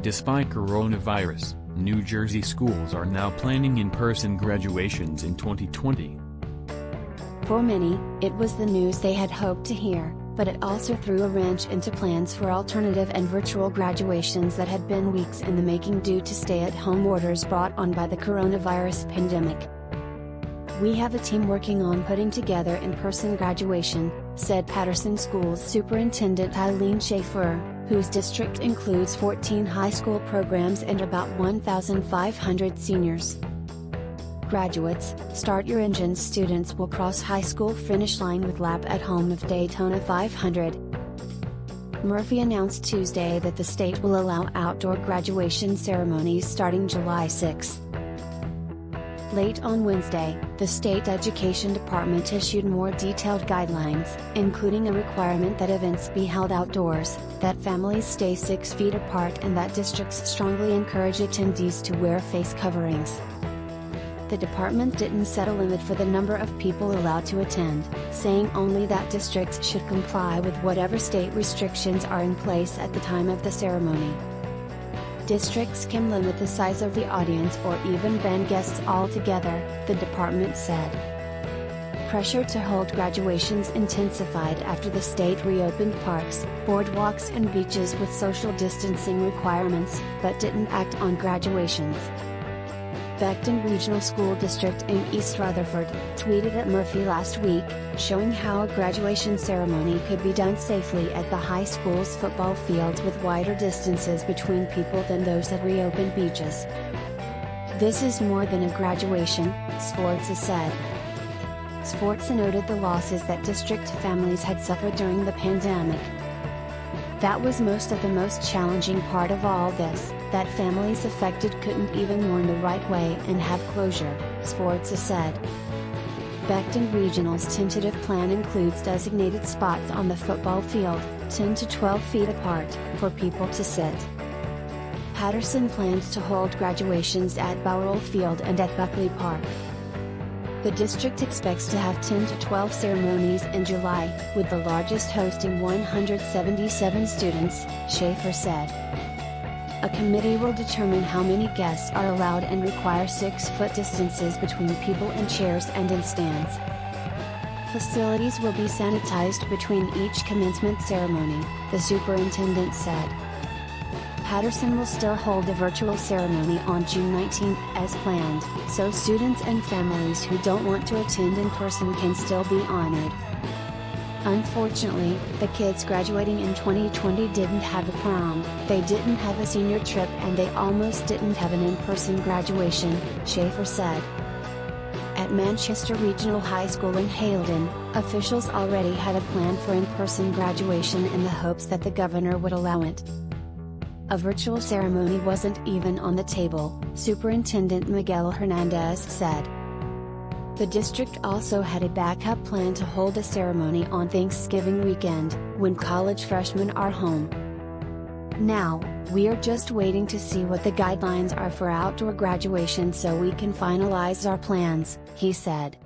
Despite coronavirus, New Jersey schools are now planning in-person graduations in 2020. For many, it was the news they had hoped to hear, but it also threw a wrench into plans for alternative and virtual graduations that had been weeks in the making due to stay-at-home orders brought on by the coronavirus pandemic. "We have a team working on putting together in-person graduation," said Paterson Schools Superintendent Eileen Schaefer, whose district includes 14 high school programs and about 1,500 seniors. Graduates, Start Your Engines students will cross high school finish line with lap at home of Daytona 500. Murphy announced Tuesday that the state will allow outdoor graduation ceremonies starting July 6. Late on Wednesday, the state education department issued more detailed guidelines, including a requirement that events be held outdoors, that families stay 6 feet apart, and that districts strongly encourage attendees to wear face coverings. The department didn't set a limit for the number of people allowed to attend, saying only that districts should comply with whatever state restrictions are in place at the time of the ceremony. Districts can limit the size of the audience or even ban guests altogether, the department said. Pressure to hold graduations intensified after the state reopened parks, boardwalks and beaches with social distancing requirements, but didn't act on graduations. Beckton Regional School District in East Rutherford tweeted at Murphy last week, showing how a graduation ceremony could be done safely at the high school's football fields with wider distances between people than those at reopened beaches. "This is more than a graduation," Sforza said. Sforza noted the losses that district families had suffered during the pandemic. "That was most challenging part of all this, that families affected couldn't even mourn the right way and have closure," Sforza said. Beckton Regional's tentative plan includes designated spots on the football field, 10 to 12 feet apart, for people to sit. Paterson plans to hold graduations at Bowrell Field and at Buckley Park. The district expects to have 10 to 12 ceremonies in July, with the largest hosting 177 students, Schaefer said. A committee will determine how many guests are allowed and require 6-foot distances between people in chairs and in stands. Facilities will be sanitized between each commencement ceremony, the superintendent said. Paterson will still hold a virtual ceremony on June 19 as planned, so students and families who don't want to attend in person can still be honored. Unfortunately, the kids graduating in 2020 didn't have a prom, they didn't have a senior trip, and they almost didn't have an in-person graduation, Schaefer said. At Manchester Regional High School in Haledon, officials already had a plan for in-person graduation in the hopes that the governor would allow it. A virtual ceremony wasn't even on the table, Superintendent Miguel Hernandez said. The district also had a backup plan to hold a ceremony on Thanksgiving weekend, when college freshmen are home. "Now, we are just waiting to see what the guidelines are for outdoor graduation so we can finalize our plans," he said.